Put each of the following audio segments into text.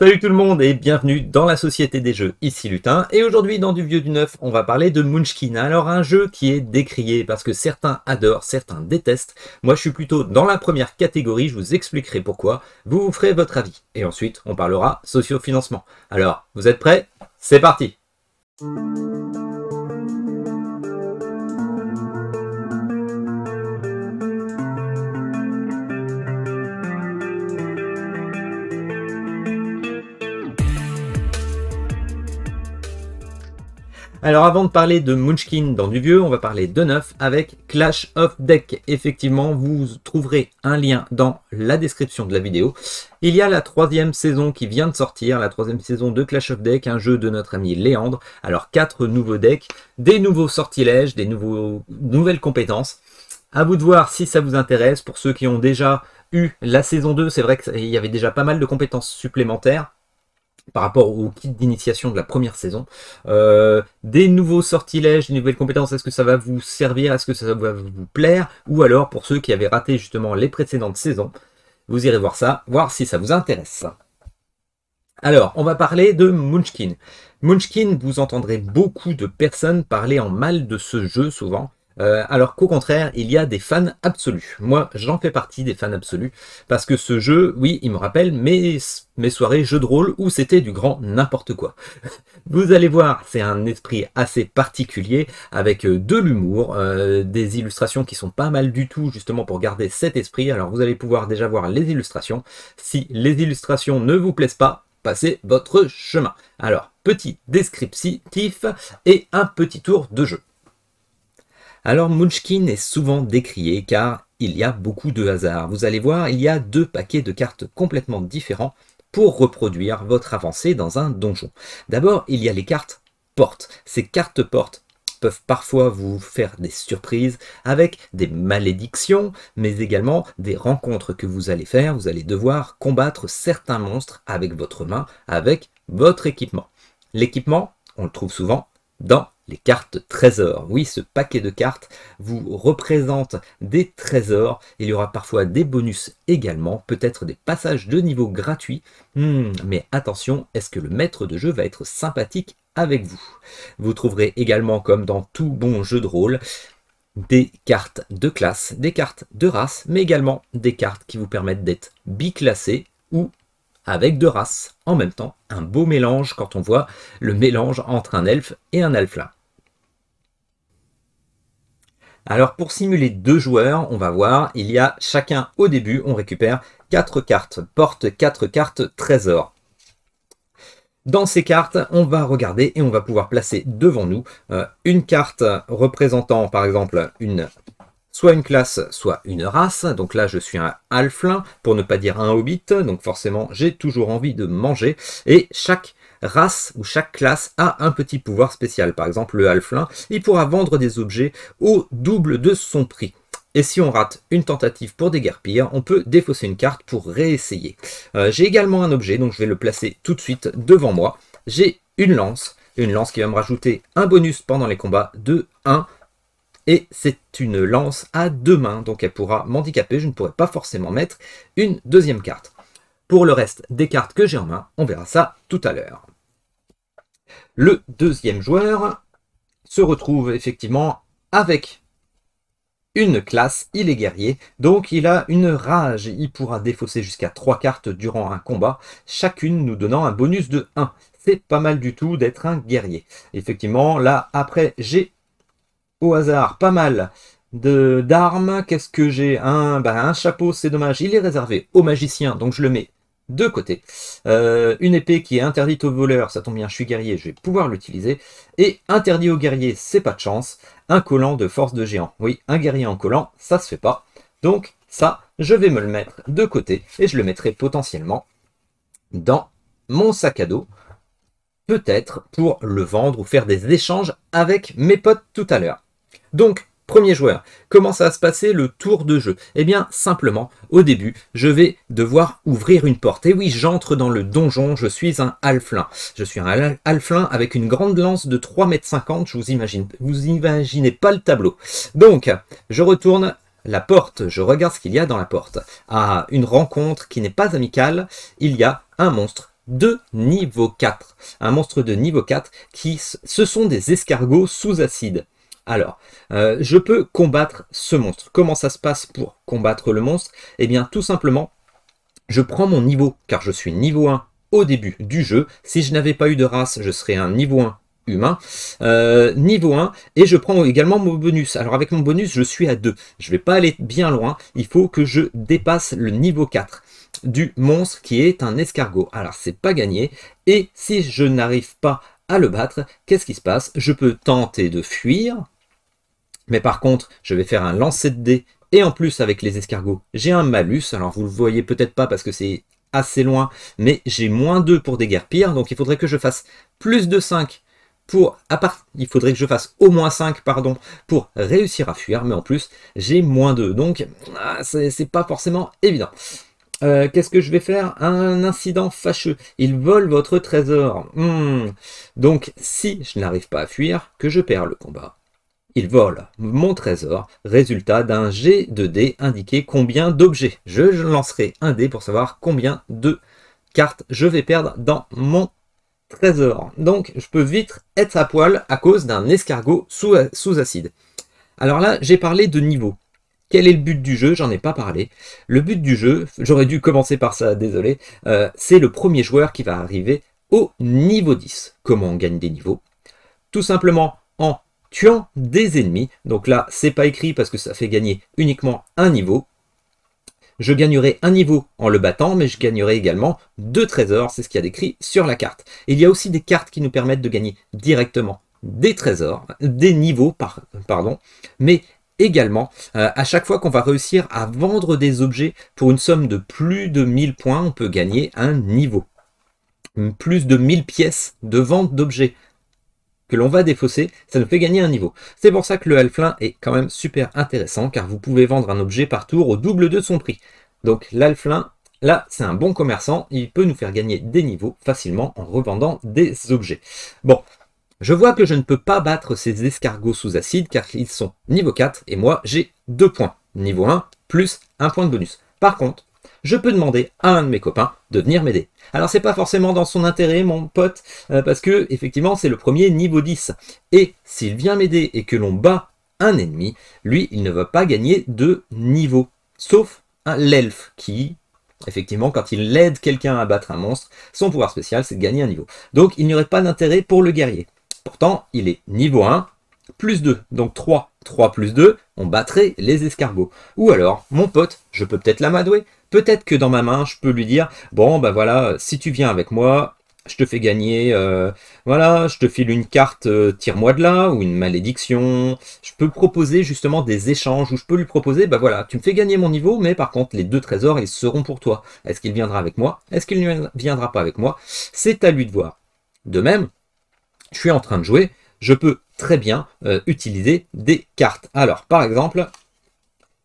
Salut tout le monde et bienvenue dans la Société des Jeux, ici Lutin. Et aujourd'hui dans du vieux du neuf, on va parler de Munchkin. Alors un jeu qui est décrié parce que certains adorent, certains détestent. Moi je suis plutôt dans la première catégorie, je vous expliquerai pourquoi. Vous vous ferez votre avis. Et ensuite on parlera socio-financement. Alors, vous êtes prêts? C'est parti! Alors avant de parler de Munchkin dans du vieux, on va parler de neuf avec Clash of Deck. Effectivement, vous trouverez un lien dans la description de la vidéo. Il y a la 3e saison qui vient de sortir, la 3e saison de Clash of Deck, un jeu de notre ami Léandre. Alors 4 nouveaux decks, des nouveaux sortilèges, des nouvelles compétences. À vous de voir si ça vous intéresse. Pour ceux qui ont déjà eu la saison 2, c'est vrai qu'il y avait déjà pas mal de compétences supplémentaires par rapport au kit d'initiation de la première saison. Des nouveaux sortilèges, des nouvelles compétences, est-ce que ça va vous servir, est-ce que ça va vous plaire, ou alors pour ceux qui avaient raté justement les précédentes saisons, vous irez voir ça, voir si ça vous intéresse. Alors, on va parler de Munchkin. Munchkin, vous entendrez beaucoup de personnes parler en mal de ce jeu souvent, alors qu'au contraire, il y a des fans absolus. Moi, j'en fais partie des fans absolus, parce que ce jeu, oui, il me rappelle mes soirées jeux de rôle où c'était du grand n'importe quoi. Vous allez voir, c'est un esprit assez particulier, avec de l'humour, des illustrations qui sont pas mal du tout, justement pour garder cet esprit. Alors vous allez pouvoir déjà voir les illustrations. Si les illustrations ne vous plaisent pas, passez votre chemin. Alors, petit descriptif et un petit tour de jeu. Alors Munchkin est souvent décrié car il y a beaucoup de hasard. Vous allez voir, il y a 2 paquets de cartes complètement différents pour reproduire votre avancée dans un donjon. D'abord, il y a les cartes portes. Ces cartes portes peuvent parfois vous faire des surprises avec des malédictions, mais également des rencontres que vous allez faire. Vous allez devoir combattre certains monstres avec votre main, avec votre équipement. L'équipement, on le trouve souvent dans les cartes trésors. Oui, ce paquet de cartes vous représente des trésors. Il y aura parfois des bonus également, peut-être des passages de niveau gratuits. Mais attention, est-ce que le maître de jeu va être sympathique avec vous? Vous trouverez également, comme dans tout bon jeu de rôle, des cartes de classe, des cartes de race, mais également des cartes qui vous permettent d'être biclassés ou avec 2 races en même temps. Un beau mélange quand on voit le mélange entre un elfe et un alflin. Alors pour simuler 2 joueurs, on va voir, il y a chacun au début, on récupère 4 cartes, porte 4 cartes trésors. Dans ces cartes, on va regarder et on va pouvoir placer devant nous une carte représentant par exemple soit une classe, soit une race. Donc là, je suis un halflin, pour ne pas dire un hobbit. Donc forcément, j'ai toujours envie de manger. Et chaque race ou chaque classe a un petit pouvoir spécial. Par exemple, le halflin, il pourra vendre des objets au double de son prix. Et si on rate une tentative pour déguerpir, on peut défausser une carte pour réessayer. J'ai également un objet, donc je vais le placer tout de suite devant moi. J'ai une lance qui va me rajouter un bonus pendant les combats de 1. Et c'est une lance à 2 mains, donc elle pourra m'handicaper, je ne pourrai pas forcément mettre une deuxième carte. Pour le reste des cartes que j'ai en main, on verra ça tout à l'heure. Le deuxième joueur se retrouve effectivement avec une classe, il est guerrier, donc il a une rage, il pourra défausser jusqu'à 3 cartes durant un combat, chacune nous donnant un bonus de 1. C'est pas mal du tout d'être un guerrier. Effectivement, là, après, j'ai au hasard pas mal d'armes. Qu'est-ce que j'ai? Un chapeau, c'est dommage, il est réservé aux magiciens, donc je le mets de côté. Une épée qui est interdite aux voleurs, ça tombe bien, je suis guerrier, je vais pouvoir l'utiliser. Et interdit aux guerriers, c'est pas de chance. Un collant de force de géant. Oui, un guerrier en collant, ça se fait pas. Donc ça, je vais me le mettre de côté et je le mettrai potentiellement dans mon sac à dos. Peut-être pour le vendre ou faire des échanges avec mes potes tout à l'heure. Donc, premier joueur, comment ça va se passer le tour de jeu? Eh bien, simplement, au début, je vais devoir ouvrir une porte. Et oui, j'entre dans le donjon, je suis un halflin. Je suis un halflin avec une grande lance de 3,50 m, vous imaginez pas le tableau. Donc, je retourne la porte, je regarde ce qu'il y a dans la porte. Ah, une rencontre qui n'est pas amicale, il y a un monstre de niveau 4. Un monstre de niveau 4 ce sont des escargots sous acide. Alors, je peux combattre ce monstre. Comment ça se passe pour combattre le monstre? Eh bien, tout simplement, je prends mon niveau, car je suis niveau 1 au début du jeu. Si je n'avais pas eu de race, je serais un niveau 1 humain. Niveau 1, et je prends également mon bonus. Alors avec mon bonus, je suis à 2. Je ne vais pas aller bien loin, il faut que je dépasse le niveau 4 du monstre qui est un escargot. Alors c'est pas gagné, et si je n'arrive pas à le battre, qu'est-ce qui se passe? Je peux tenter de fuir, mais par contre, je vais faire un lancer de dés, et en plus avec les escargots, j'ai un malus. Alors vous le voyez peut-être pas parce que c'est assez loin, mais j'ai moins 2 pour déguerpir, donc il faudrait que je fasse plus de 5 il faudrait que je fasse au moins 5 pardon, pour réussir à fuir, mais en plus j'ai moins 2, donc c'est pas forcément évident. Qu'est-ce que je vais faire? Un incident fâcheux. Il vole votre trésor. Donc si je n'arrive pas à fuir, que je perds le combat. Il vole mon trésor, résultat d'un jet de dés indiqué combien d'objets. Je lancerai un dé pour savoir combien de cartes je vais perdre dans mon trésor. Donc je peux vite être à poil à cause d'un escargot sous acide. Alors là, j'ai parlé de niveau. Quel est le but du jeu? J'en ai pas parlé. Le but du jeu, j'aurais dû commencer par ça, désolé, c'est le premier joueur qui va arriver au niveau 10. Comment on gagne des niveaux? Tout simplement en tuant des ennemis. Donc là, c'est pas écrit parce que ça fait gagner uniquement un niveau. Je gagnerai un niveau en le battant, mais je gagnerai également 2 trésors, c'est ce qu'il y a décrit sur la carte. Et il y a aussi des cartes qui nous permettent de gagner directement des trésors, des niveaux, pardon, mais également, à chaque fois qu'on va réussir à vendre des objets pour une somme de plus de 1000 points, on peut gagner un niveau. Plus de 1000 pièces de vente d'objets que l'on va défausser, ça nous fait gagner un niveau. C'est pour ça que le Halfling est quand même super intéressant, car vous pouvez vendre un objet par tour au double de son prix. Donc l'Halfling, là, c'est un bon commerçant, il peut nous faire gagner des niveaux facilement en revendant des objets. Bon, je vois que je ne peux pas battre ces escargots sous acide, car ils sont niveau 4, et moi, j'ai 2 points. Niveau 1, plus 1 point de bonus. Par contre, je peux demander à un de mes copains de venir m'aider. Alors c'est pas forcément dans son intérêt, mon pote, parce que effectivement c'est le premier niveau 10. Et s'il vient m'aider et que l'on bat un ennemi, lui il ne va pas gagner de niveau. Sauf l'elfe qui, effectivement, quand il aide quelqu'un à battre un monstre, son pouvoir spécial c'est de gagner un niveau. Donc il n'y aurait pas d'intérêt pour le guerrier. Pourtant il est niveau 1, plus 2, donc 3. 3 plus 2, on battrait les escargots. Ou alors, mon pote, je peux peut-être l'amadouer. Peut-être que dans ma main, je peux lui dire, bon, bah voilà, si tu viens avec moi, je te fais gagner, voilà, je te file une carte, tire-moi de là, ou une malédiction. Je peux proposer justement des échanges, où je peux lui proposer, bah voilà, tu me fais gagner mon niveau, mais par contre, les 2 trésors, ils seront pour toi. Est-ce qu'il viendra avec moi? Est-ce qu'il ne viendra pas avec moi? C'est à lui de voir. De même, je suis en train de jouer, je peux très bien utiliser des cartes. Alors, par exemple,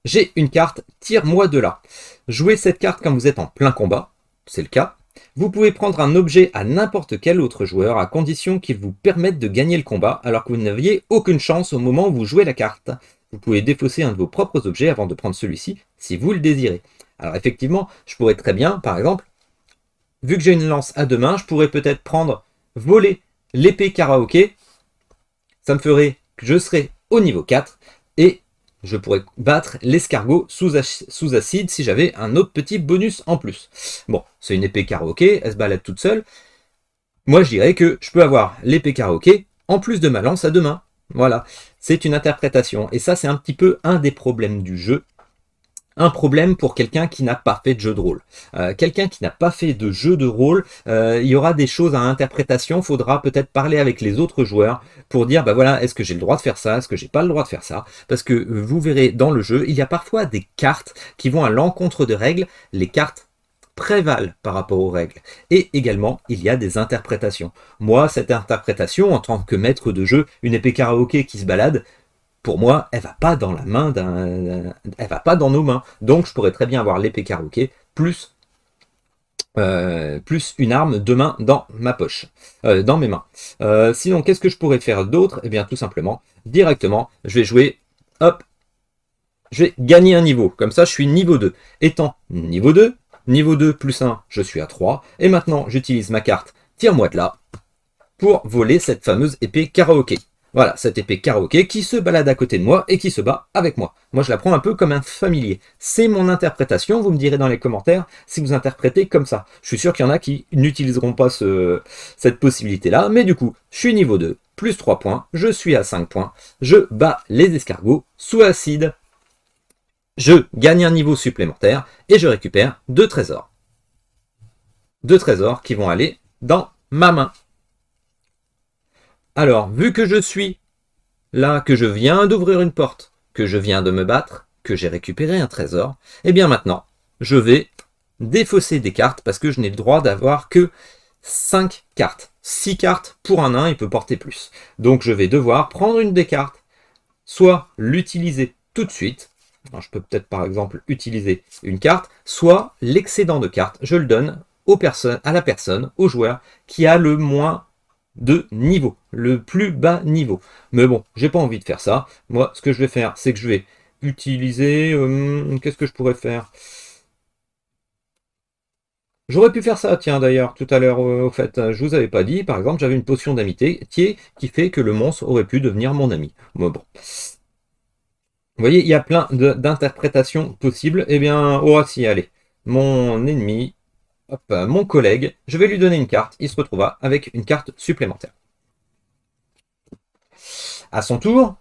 j'ai une carte « Tire-moi de là ». Jouez cette carte quand vous êtes en plein combat, c'est le cas. Vous pouvez prendre un objet à n'importe quel autre joueur à condition qu'il vous permette de gagner le combat alors que vous n'aviez aucune chance au moment où vous jouez la carte. Vous pouvez défausser un de vos propres objets avant de prendre celui-ci si vous le désirez. Alors effectivement, je pourrais très bien, par exemple, vu que j'ai une lance à 2 mains, je pourrais peut-être voler l'épée karaoké. Ça me ferait que je serais au niveau 4 et je pourrais battre l'escargot sous acide si j'avais un autre petit bonus en plus. Bon, c'est une épée karaoké, elle se balade toute seule. Moi, je dirais que je peux avoir l'épée karaoké en plus de ma lance à 2 mains. Voilà, c'est une interprétation. Et ça, c'est un petit peu un des problèmes du jeu. Un problème pour quelqu'un qui n'a pas fait de jeu de rôle. Quelqu'un qui n'a pas fait de jeu de rôle, il y aura des choses à interprétation, il faudra peut-être parler avec les autres joueurs pour dire, bah voilà, est-ce que j'ai le droit de faire ça, est-ce que j'ai pas le droit de faire ça, parce que vous verrez dans le jeu, il y a parfois des cartes qui vont à l'encontre de règles, les cartes prévalent par rapport aux règles. Et également, il y a des interprétations. Moi, cette interprétation, en tant que maître de jeu, une épée karaoké qui se balade, pour moi, elle va pas dans la main elle va pas dans nos mains. Donc, je pourrais très bien avoir l'épée karaoké plus une arme de main dans ma poche, dans mes mains. Sinon, qu'est-ce que je pourrais faire d'autre? Eh bien, tout simplement, directement, je vais jouer, hop, je vais gagner un niveau. Comme ça, je suis niveau 2. Étant niveau 2, Niveau 2 plus 1, je suis à 3. Et maintenant, j'utilise ma carte Tire-moi de là pour voler cette fameuse épée karaoké. Voilà, cette épée karaoké qui se balade à côté de moi et qui se bat avec moi. Moi, je la prends un peu comme un familier. C'est mon interprétation, vous me direz dans les commentaires si vous interprétez comme ça. Je suis sûr qu'il y en a qui n'utiliseront pas cette possibilité-là, mais du coup, je suis niveau 2, plus 3 points, je suis à 5 points, je bats les escargots sous acide, je gagne un niveau supplémentaire et je récupère 2 trésors. 2 trésors qui vont aller dans ma main. Alors, vu que je suis là, que je viens d'ouvrir une porte, que je viens de me battre, que j'ai récupéré un trésor, et bien maintenant, je vais défausser des cartes parce que je n'ai le droit d'avoir que 5 cartes. 6 cartes pour un nain, il peut porter plus. Donc je vais devoir prendre une des cartes, soit l'utiliser tout de suite. Alors, je peux peut-être par exemple utiliser une carte, soit l'excédent de cartes, je le donne à la personne, au joueur, qui a le moins de niveau, le plus bas niveau. Mais bon, j'ai pas envie de faire ça. Moi, ce que je vais faire, c'est que je vais utiliser... qu'est-ce que je pourrais faire? J'aurais pu faire ça, tiens, d'ailleurs, tout à l'heure, au fait, je vous avais pas dit, par exemple, j'avais une potion d'amitié qui fait que le monstre aurait pu devenir mon ami. Mais bon. Vous voyez, il y a plein d'interprétations possibles. Eh bien, Horaci, allez, mon ennemi... Hop, mon collègue, je vais lui donner une carte, il se retrouvera avec une carte supplémentaire. À son tour,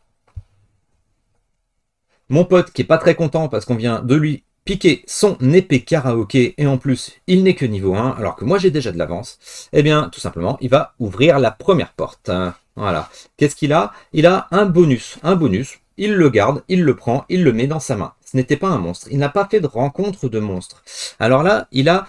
mon pote qui est pas très content parce qu'on vient de lui piquer son épée karaoké et en plus il n'est que niveau 1 alors que moi j'ai déjà de l'avance, eh bien tout simplement il va ouvrir la première porte. Voilà. Qu'est-ce qu'il a? Il a un bonus, il le garde, il le prend, il le met dans sa main. Ce n'était pas un monstre, il n'a pas fait de rencontre de monstre. Alors là, il a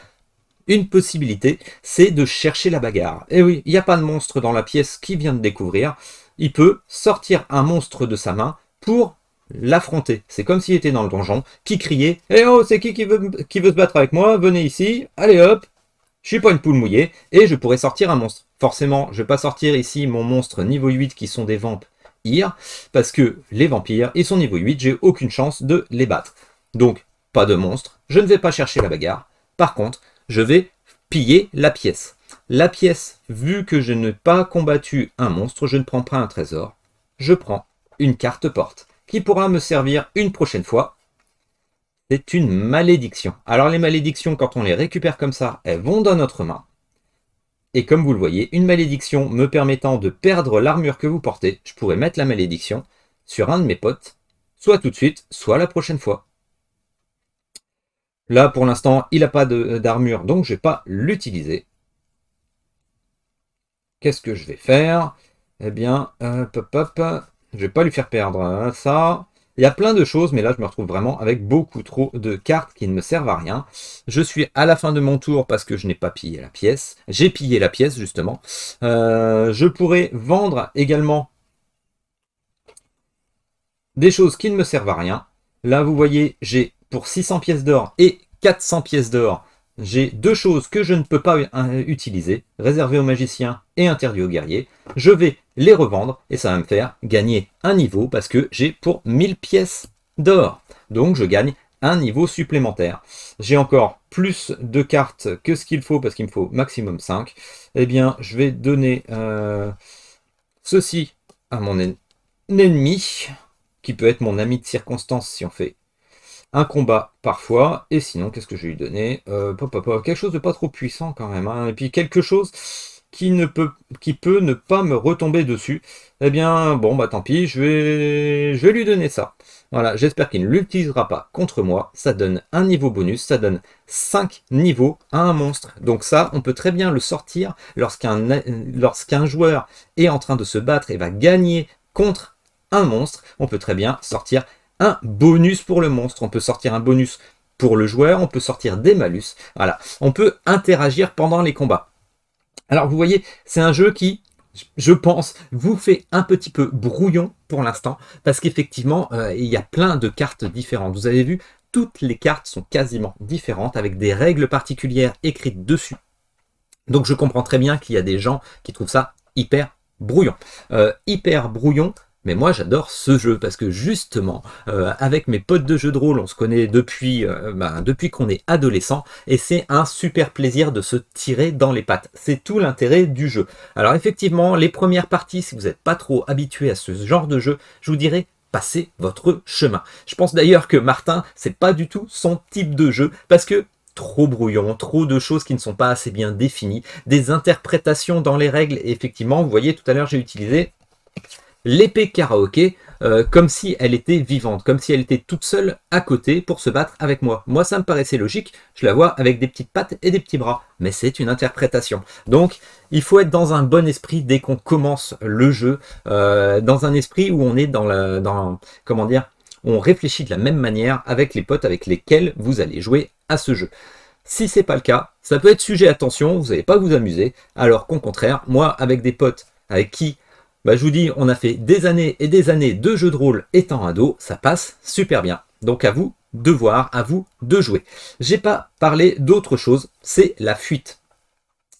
une possibilité, c'est de chercher la bagarre. Et oui, il n'y a pas de monstre dans la pièce qu'il vient de découvrir. Il peut sortir un monstre de sa main pour l'affronter. C'est comme s'il était dans le donjon, qui criait « Eh oh, c'est qui veut se battre avec moi? Venez ici, allez hop, je suis pas une poule mouillée, et je pourrais sortir un monstre. » Forcément, je vais pas sortir ici mon monstre niveau 8 qui sont des vampires, parce que les vampires, ils sont niveau 8, j'ai aucune chance de les battre. Donc, pas de monstre, je ne vais pas chercher la bagarre. Par contre, je vais piller la pièce. La pièce, vu que je n'ai pas combattu un monstre, je ne prends pas un trésor. Je prends une carte porte, qui pourra me servir une prochaine fois. C'est une malédiction. Alors les malédictions, quand on les récupère comme ça, elles vont dans notre main. Et comme vous le voyez, une malédiction me permettant de perdre l'armure que vous portez, je pourrais mettre la malédiction sur un de mes potes, soit tout de suite, soit la prochaine fois. Là, pour l'instant, il n'a pas d'armure, donc je ne vais pas l'utiliser. Qu'est-ce que je vais faire? Eh bien, je ne vais pas lui faire perdre ça. Il y a plein de choses, mais là, je me retrouve vraiment avec beaucoup trop de cartes qui ne me servent à rien. Je suis à la fin de mon tour parce que je n'ai pas pillé la pièce. J'ai pillé la pièce, justement. Je pourrais vendre également des choses qui ne me servent à rien. Là, vous voyez, j'ai pour 600 pièces d'or et 400 pièces d'or, j'ai deux choses que je ne peux pas utiliser, réservées aux magiciens et interdites aux guerriers. Je vais les revendre et ça va me faire gagner un niveau parce que j'ai pour 1000 pièces d'or. Donc je gagne un niveau supplémentaire. J'ai encore plus de cartes que ce qu'il faut parce qu'il me faut maximum 5. Eh bien, je vais donner ceci à mon ennemi, qui peut être mon ami de circonstance si on fait un combat parfois, et sinon, qu'est-ce que je vais lui donner? Quelque chose de pas trop puissant quand même, hein. Et puis quelque chose qui peut ne pas me retomber dessus. Eh bien, bon, bah tant pis, je vais lui donner ça. Voilà, j'espère qu'il ne l'utilisera pas contre moi. Ça donne un niveau bonus, ça donne 5 niveaux à un monstre. Donc ça, on peut très bien le sortir lorsqu'un joueur est en train de se battre et va gagner contre un monstre. On peut très bien sortir un bonus pour le monstre, on peut sortir un bonus pour le joueur, on peut sortir des malus, voilà, on peut interagir pendant les combats. Alors vous voyez, c'est un jeu qui, je pense, vous fait un petit peu brouillon pour l'instant, parce qu'effectivement, il y a plein de cartes différentes. Vous avez vu, toutes les cartes sont quasiment différentes, avec des règles particulières écrites dessus. Donc je comprends très bien qu'il y a des gens qui trouvent ça hyper brouillon. Mais moi j'adore ce jeu parce que justement avec mes potes de jeux de rôle on se connaît depuis, depuis qu'on est adolescent et c'est un super plaisir de se tirer dans les pattes. C'est tout l'intérêt du jeu. Alors effectivement les premières parties, si vous n'êtes pas trop habitué à ce genre de jeu, je vous dirais passez votre chemin. Je pense d'ailleurs que Martin c'est pas du tout son type de jeu parce que trop brouillon, trop de choses qui ne sont pas assez bien définies, des interprétations dans les règles et effectivement vous voyez tout à l'heure j'ai utilisé l'épée karaoké comme si elle était vivante, comme si elle était toute seule à côté pour se battre avec moi. Moi, ça me paraissait logique, je la vois avec des petites pattes et des petits bras, mais c'est une interprétation. Donc, il faut être dans un bon esprit dès qu'on commence le jeu, dans un esprit où on est comment dire, on réfléchit de la même manière avec les potes avec lesquels vous allez jouer à ce jeu. Si c'est pas le cas, ça peut être sujet à tension, vous n'allez pas vous amuser, alors qu'au contraire, moi, avec des potes avec qui je vous dis, on a fait des années et des années de jeux de rôle étant ado, ça passe super bien. Donc à vous de voir, à vous de jouer. J'ai pas parlé d'autre chose, c'est la fuite.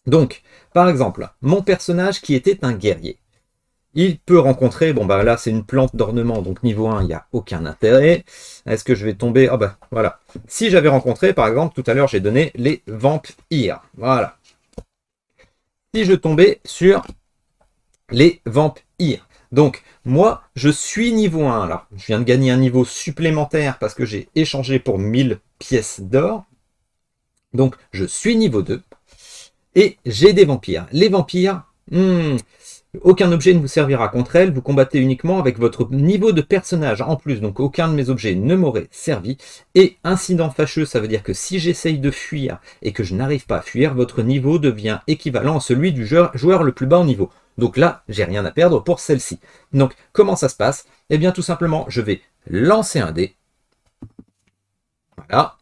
Donc, par exemple, mon personnage qui était un guerrier, il peut rencontrer, là c'est une plante d'ornement, donc niveau 1, il n'y a aucun intérêt. Est-ce que je vais tomber? Voilà. Si j'avais rencontré, par exemple, tout à l'heure j'ai donné les vampires. Voilà. Si je tombais sur les vampires. Donc, moi, je suis niveau 1. Là, je viens de gagner un niveau supplémentaire parce que j'ai échangé pour 1000 pièces d'or. Donc, je suis niveau 2. Et j'ai des vampires. Les vampires, aucun objet ne vous servira contre elles. Vous combattez uniquement avec votre niveau de personnage en plus. Donc, aucun de mes objets ne m'aurait servi. Et incident fâcheux, ça veut dire que si j'essaye de fuir et que je n'arrive pas à fuir, votre niveau devient équivalent à celui du joueur le plus bas au niveau. Donc là, j'ai rien à perdre pour celle-ci. Donc, comment ça se passe? Eh bien, tout simplement, je vais lancer un dé. Voilà.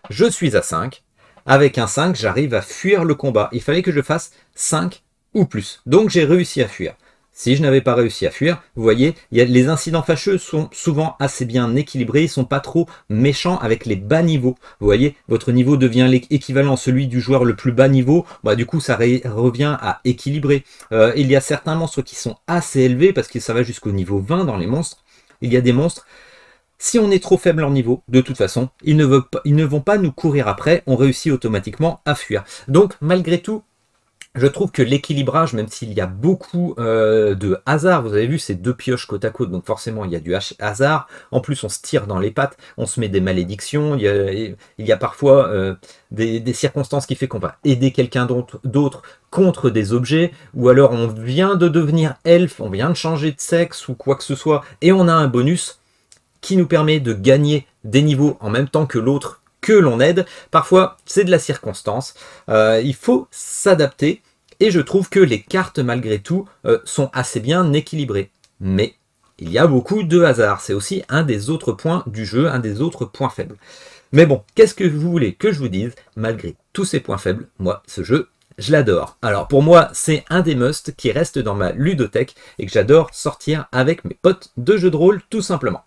Je suis à 5. Avec un 5, j'arrive à fuir le combat. Il fallait que je fasse 5 ou plus. Donc, j'ai réussi à fuir. Si je n'avais pas réussi à fuir, vous voyez, les incidents fâcheux sont souvent assez bien équilibrés, ils ne sont pas trop méchants avec les bas niveaux. Vous voyez, votre niveau devient équivalent à celui du joueur le plus bas niveau, du coup ça revient à équilibrer. Il y a certains monstres qui sont assez élevés, parce que ça va jusqu'au niveau 20 dans les monstres. Il y a des monstres, si on est trop faible en niveau, de toute façon, ils ne vont pas nous courir après, on réussit automatiquement à fuir. Donc malgré tout, je trouve que l'équilibrage, même s'il y a beaucoup de hasard, vous avez vu, c'est 2 pioches côte à côte, donc forcément il y a du hasard. En plus, on se tire dans les pattes, on se met des malédictions. Il y a parfois des circonstances qui font qu'on va aider quelqu'un d'autre contre des objets, ou alors on vient de devenir elfe, on vient de changer de sexe ou quoi que ce soit, et on a un bonus qui nous permet de gagner des niveaux en même temps que l'autre que l'on aide. Parfois, c'est de la circonstance. Il faut s'adapter. Et je trouve que les cartes, malgré tout, sont assez bien équilibrées. Mais il y a beaucoup de hasard. C'est aussi un des autres points du jeu, un des autres points faibles. Mais bon, qu'est-ce que vous voulez que je vous dise? Malgré tous ces points faibles, moi, ce jeu, je l'adore. Alors pour moi, c'est un des musts qui reste dans ma ludothèque et que j'adore sortir avec mes potes de jeux de rôle, tout simplement.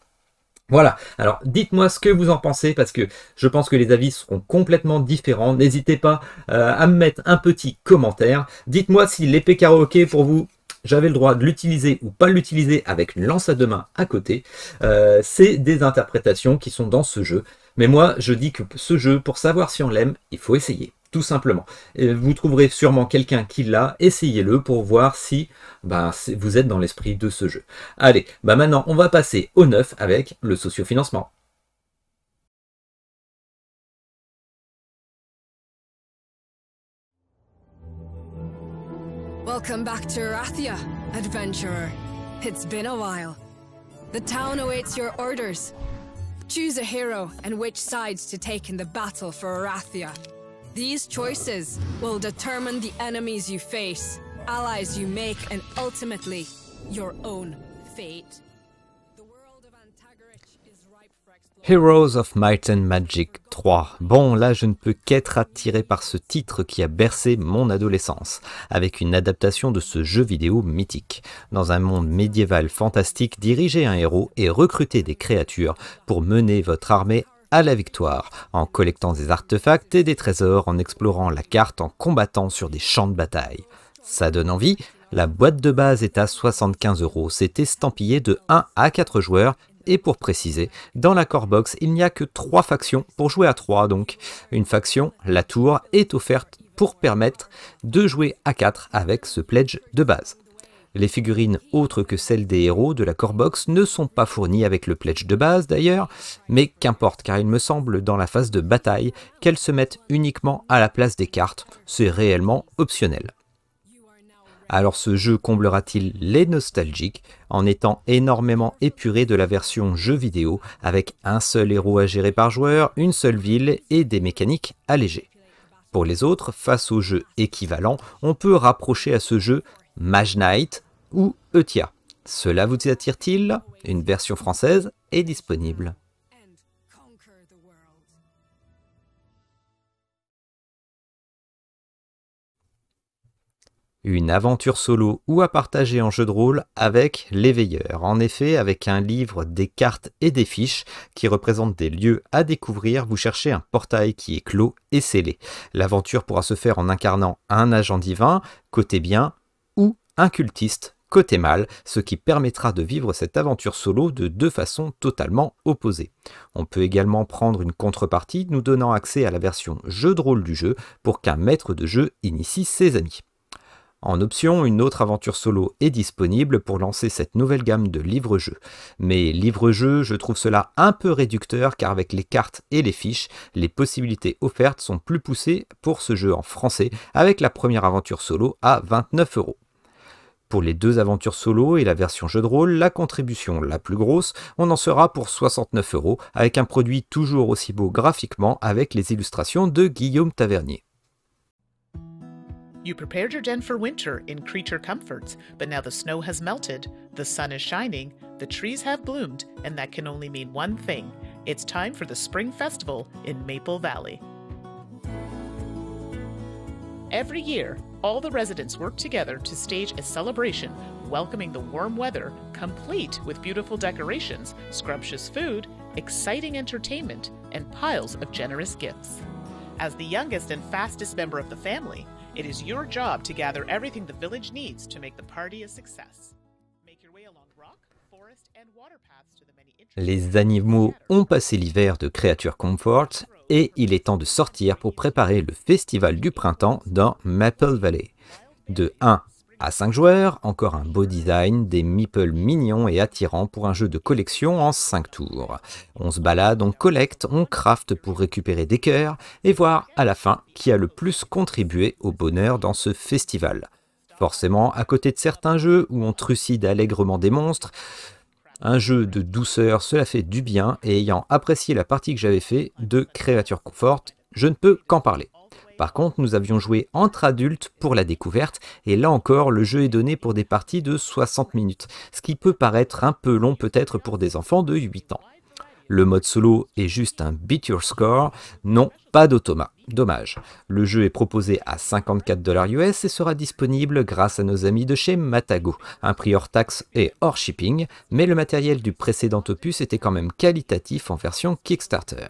Voilà, alors dites-moi ce que vous en pensez parce que je pense que les avis seront complètement différents. N'hésitez pas à me mettre un petit commentaire. Dites-moi si l'épée karaoké pour vous, j'avais le droit de l'utiliser ou pas l'utiliser avec une lance à deux mains à côté. C'est des interprétations qui sont dans ce jeu. Mais moi, je dis que ce jeu, pour savoir si on l'aime, il faut essayer. Tout simplement. Et vous trouverez sûrement quelqu'un qui l'a, essayez-le pour voir si vous êtes dans l'esprit de ce jeu. Allez, maintenant on va passer au neuf avec le sociofinancement. Welcome back to Arathia, adventurer. It's been a while. The town awaits your orders. Choose a hero and which sides to take in the battle for Arathia. These choices will determine the enemies you face, allies you make, and ultimately, your own fate. The world of Antagarich is ripe for exploration. Heroes of Might and Magic 3. Bon, là je ne peux qu'être attiré par ce titre qui a bercé mon adolescence, avec une adaptation de ce jeu vidéo mythique. Dans un monde médiéval fantastique, dirigez un héros et recrutez des créatures pour mener votre armée à la victoire, en collectant des artefacts et des trésors, en explorant la carte, en combattant sur des champs de bataille. Ça donne envie. La boîte de base est à 75 €. C'est estampillé de 1 à 4 joueurs. Et pour préciser, dans la core box, il n'y a que 3 factions pour jouer à 3 donc. Une faction, la tour, est offerte pour permettre de jouer à 4 avec ce pledge de base. Les figurines autres que celles des héros de la core box ne sont pas fournies avec le pledge de base d'ailleurs, mais qu'importe car il me semble dans la phase de bataille qu'elles se mettent uniquement à la place des cartes, c'est réellement optionnel. Alors ce jeu comblera-t-il les nostalgiques en étant énormément épuré de la version jeu vidéo avec un seul héros à gérer par joueur, une seule ville et des mécaniques allégées. Pour les autres, face aux jeux équivalents, on peut rapprocher à ce jeu Mage Knight ou Eutia. Cela vous attire-t-il? Une version française est disponible. Une aventure solo ou à partager en jeu de rôle avec l'éveilleur. En effet, avec un livre, des cartes et des fiches qui représentent des lieux à découvrir, vous cherchez un portail qui est clos et scellé. L'aventure pourra se faire en incarnant un agent divin, côté bien, ou un cultiste, côté mal, ce qui permettra de vivre cette aventure solo de 2 façons totalement opposées. On peut également prendre une contrepartie nous donnant accès à la version jeu de rôle du jeu pour qu'un maître de jeu initie ses amis. En option, une autre aventure solo est disponible pour lancer cette nouvelle gamme de livres-jeux. Mais livres-jeux, je trouve cela un peu réducteur car avec les cartes et les fiches, les possibilités offertes sont plus poussées pour ce jeu en français avec la première aventure solo à 29 €. Pour les 2 aventures solo et la version jeu de rôle, la contribution la plus grosse, on en sera pour 69 € avec un produit toujours aussi beau graphiquement avec les illustrations de Guillaume Tavernier. You prepared your den for winter in creature comforts, but now the snow has melted, the sun is shining, the trees have bloomed, and that can only mean one thing. It's time for the Spring Festival in Maple Valley. Every year, all the residents work together to stage a celebration, welcoming the warm weather, complete with beautiful decorations, scrumptious food, exciting entertainment, and piles of generous gifts. As the youngest and fastest member of the family, it is your job to gather everything the village needs to make the party a success. Make your way along rock, forest, and water paths to the many Les animaux ont passé l'hiver de Creature Comforts et il est temps de sortir pour préparer le festival du printemps dans Maple Valley. De 1 à 5 joueurs, encore un beau design, des meeples mignons et attirants pour un jeu de collection en 5 tours. On se balade, on collecte, on crafte pour récupérer des cœurs et voir à la fin qui a le plus contribué au bonheur dans ce festival. Forcément, à côté de certains jeux où on trucide allègrement des monstres, un jeu de douceur, cela fait du bien et ayant apprécié la partie que j'avais fait de Creature Comforts, je ne peux qu'en parler. Par contre, nous avions joué entre adultes pour la découverte, et là encore, le jeu est donné pour des parties de 60 minutes, ce qui peut paraître un peu long peut-être pour des enfants de 8 ans. Le mode solo est juste un beat your score, non, pas d'automat, dommage. Le jeu est proposé à 54 $ US et sera disponible grâce à nos amis de chez Matago, un prix hors taxe et hors shipping, mais le matériel du précédent opus était quand même qualitatif en version Kickstarter.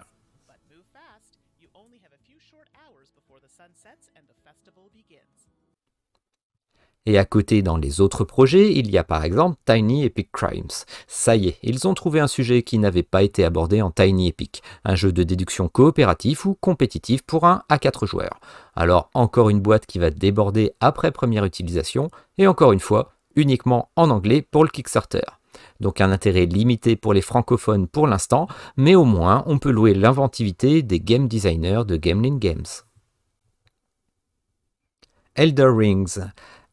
Et à côté, dans les autres projets, il y a par exemple Tiny Epic Crimes. Ça y est, ils ont trouvé un sujet qui n'avait pas été abordé en Tiny Epic, un jeu de déduction coopératif ou compétitif pour 1 à 4 joueurs. Alors encore une boîte qui va déborder après première utilisation, et encore une fois, uniquement en anglais pour le Kickstarter. Donc un intérêt limité pour les francophones pour l'instant, mais au moins on peut louer l'inventivité des game designers de Gamelin Games. Elder Rings.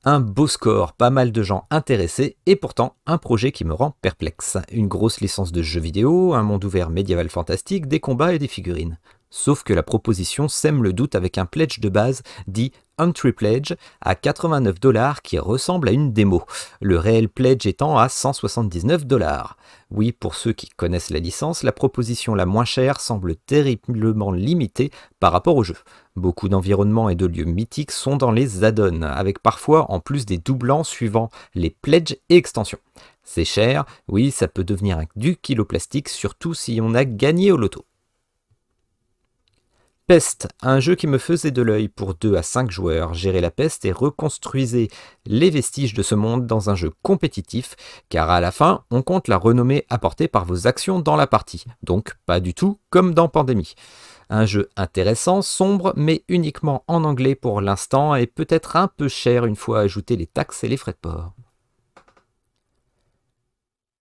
Un beau score, pas mal de gens intéressés et pourtant un projet qui me rend perplexe. Une grosse licence de jeux vidéo, un monde ouvert médiéval fantastique, des combats et des figurines. Sauf que la proposition sème le doute avec un pledge de base dit Entry Pledge à 89 $ qui ressemble à une démo, le réel pledge étant à 179 $. Oui, pour ceux qui connaissent la licence, la proposition la moins chère semble terriblement limitée par rapport au jeu. Beaucoup d'environnements et de lieux mythiques sont dans les add-ons, avec parfois en plus des doublants suivant les pledges et extensions. C'est cher, oui, ça peut devenir du kilo plastique, surtout si on a gagné au loto. Peste, un jeu qui me faisait de l'œil pour 2 à 5 joueurs. Gérez la peste et reconstruisez les vestiges de ce monde dans un jeu compétitif, car à la fin, on compte la renommée apportée par vos actions dans la partie. Donc pas du tout comme dans Pandémie. Un jeu intéressant, sombre, mais uniquement en anglais pour l'instant et peut-être un peu cher une fois ajouté les taxes et les frais de port.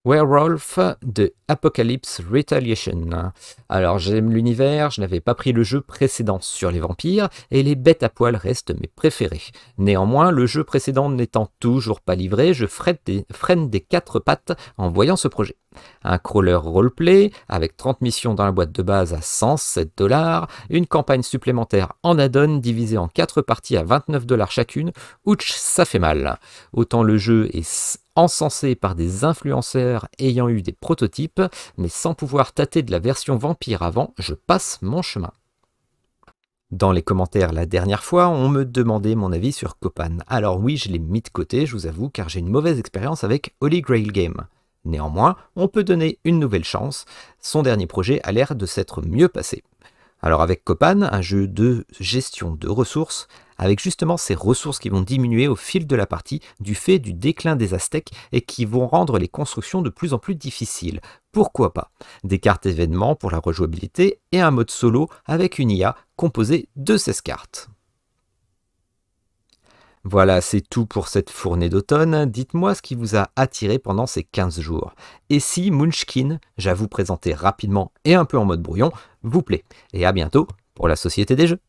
Werewolf de Apocalypse Retaliation. Alors j'aime l'univers, je n'avais pas pris le jeu précédent sur les vampires, et les bêtes à poil restent mes préférés. Néanmoins, le jeu précédent n'étant toujours pas livré, je freine des 4 pattes en voyant ce projet. Un crawler roleplay avec 30 missions dans la boîte de base à 107 $, une campagne supplémentaire en add-on divisée en 4 parties à 29 $ chacune. Ouch, ça fait mal. Autant le jeu est encensé par des influenceurs ayant eu des prototypes, mais sans pouvoir tâter de la version vampire avant, je passe mon chemin. Dans les commentaires la dernière fois, on me demandait mon avis sur Copan. Alors oui, je l'ai mis de côté, je vous avoue, car j'ai une mauvaise expérience avec Holy Grail Game. Néanmoins, on peut donner une nouvelle chance, son dernier projet a l'air de s'être mieux passé. Alors avec Copan, un jeu de gestion de ressources, avec justement ces ressources qui vont diminuer au fil de la partie du fait du déclin des Aztèques et qui vont rendre les constructions de plus en plus difficiles. Pourquoi pas? Des cartes événements pour la rejouabilité et un mode solo avec une IA composée de 16 cartes. Voilà, c'est tout pour cette fournée d'automne. Dites-moi ce qui vous a attiré pendant ces 15 jours. Et si Munchkin, j'avoue présenter rapidement et un peu en mode brouillon, vous plaît. Et à bientôt pour la Société des Jeux.